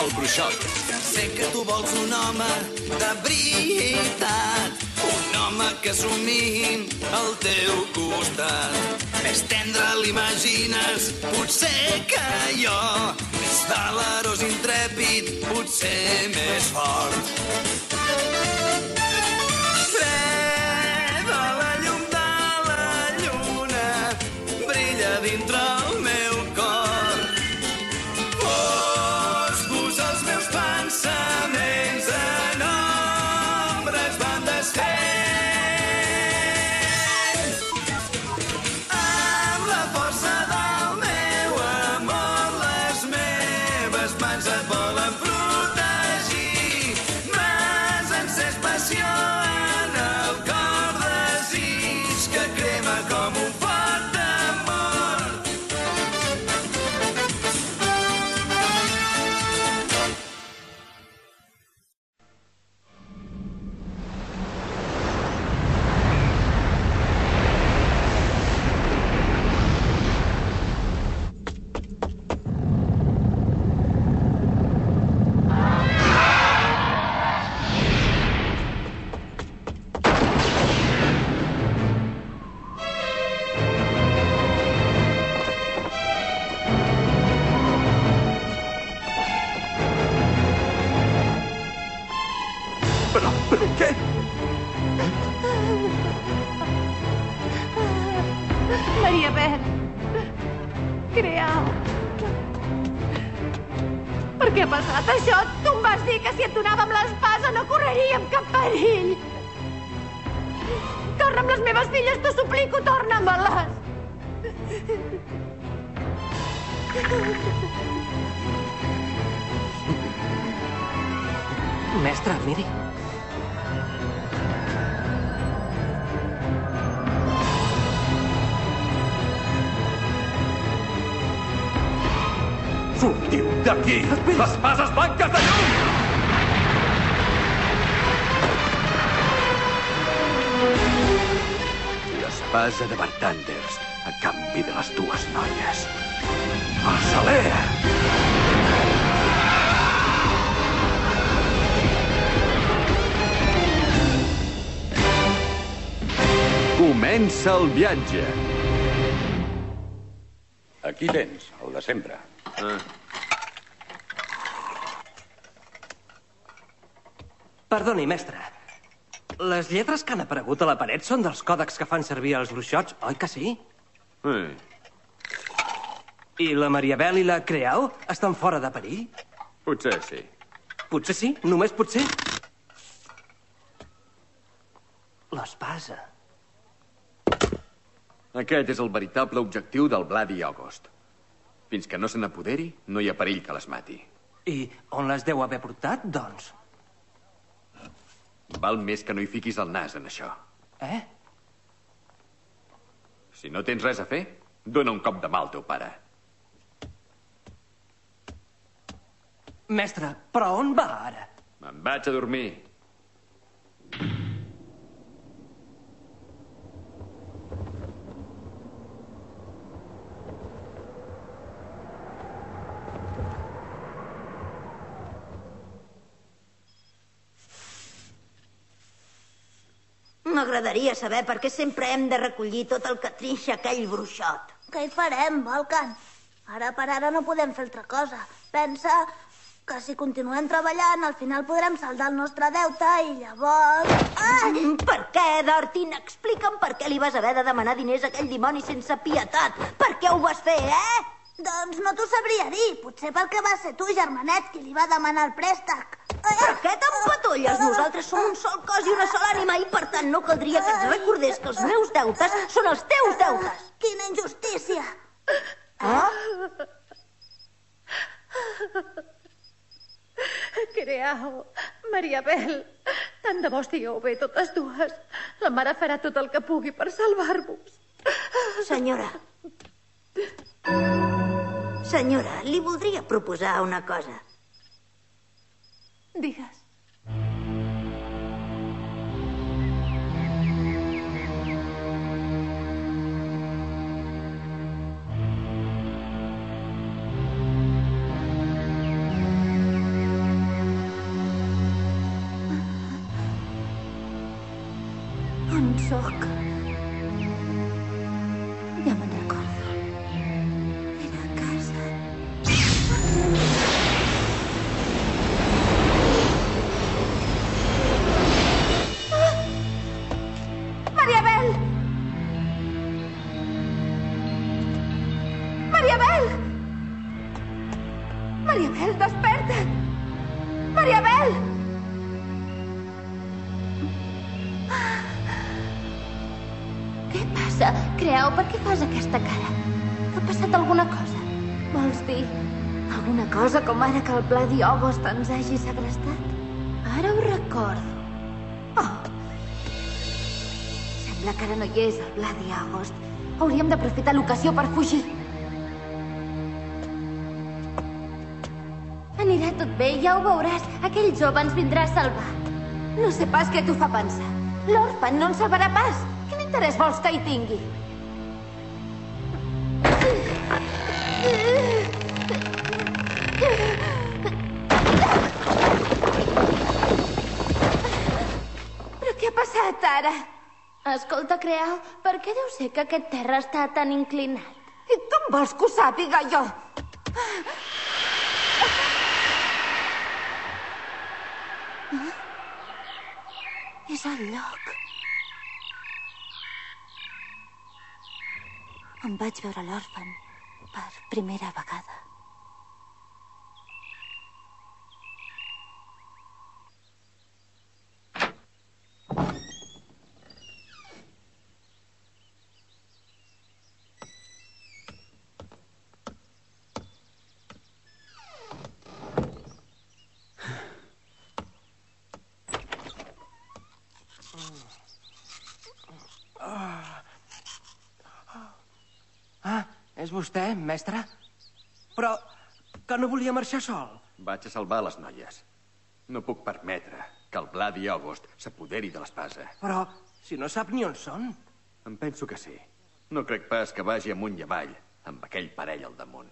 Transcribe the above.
el bruixot. Sé que tu vols un home de veritat, un home que somni al teu costat. Més tendre l'imagines, potser que jo, més valerós, intrèpid, potser més fort. Freda, la llum de la lluna brilla dintre el meu cor. Foscos els meus pensaments en ombres van desfent. Amb la força del meu amor les meves mans et volen protegir. M'has encès passió en el cor, desig que crema com un fort amor. Però què? Maria Bel. Creau. Per què ha passat això? Tu em vas dir que si et donàvem l'espasa no correríem cap perill. Torna'm les meves filles, t'ho suplico, torna-me-les. Mestre, miri. Sortiu d'aquí! Les bases blanques de llum! L'espasa de Bartanders a canvi de les dues noies. El saler! Comença el viatge. Aquí tens, el de sempre. Perdoni, mestre. Les lletres que han aparegut a la paret són dels còdecs que fan servir els bruixots, oi que sí? I la Mariabel i la Creau estan fora de perill? Potser sí. Potser sí, només potser. L'espasa. Aquest és el veritable objectiu del Bloody August. Fins que no se n'apoderi, no hi ha perill que les mati. I on les deu haver portat, doncs? Val més que no hi fiquis el nas en això. Si no tens res a fer, dona un cop de mà al teu pare. Mestre, però on va ara? Me'n vaig a dormir. M'agradaria saber per què sempre hem de recollir tot el que trinxa aquell bruixot. Què hi farem, Volcan? Ara per ara no podem fer altra cosa. Pensa que si continuem treballant, al final podrem saldar el nostre deute i llavors... Per què, Dortin? Explica'm per què li vas haver de demanar diners a aquell dimoni sense pietat. Per què ho vas fer, Doncs no t'ho sabria dir. Potser perquè va ser tu, germanet, qui li va demanar el préstec. Per què t'empatolles? Nosaltres som un sol cos i una sola ànima i, per tant, no caldria que et recordés que els meus deutes són els teus deutes. Quina injustícia! Creau, Mariabel, tant de bo estigueu bé totes dues. La mare farà tot el que pugui per salvar-vos. Senyora, li voldria proposar una cosa. Digues. On sóc? Ja me'n recordo. Era a casa. Mariabel! Mariabel! Mariabel, desperta't! Mariabel! Què passa? Creau, per què fas aquesta cara? Que ha passat alguna cosa? Vols dir alguna cosa com ara que el pla Diogost ens hagi segrestat? Ara ho recordo. Oh! Sembla que ara no hi és el pla Diogost. Hauríem d'aprofitar l'ocasió per fugir. Anirà tot bé, ja ho veuràs. Aquell jove ens vindrà a salvar. No sé pas què t'ho fa pensar. L'òrfan no ens salvarà pas. Quin interès vols que hi tingui? Però què ha passat ara? Escolta, Creau, per què deu ser que aquest terra està tan inclinat? I com vols que ho sàpiga jo? És el lloc on vaig veure l'òrfan per primera vegada. És vostè, mestre? Però que no volia marxar sol. Vaig a salvar les noies. No puc permetre que el pla Diogost s'apoderi de l'espasa. Però si no sap ni on són. Em penso que sí. No crec pas que vagi amunt i avall amb aquell parell al damunt.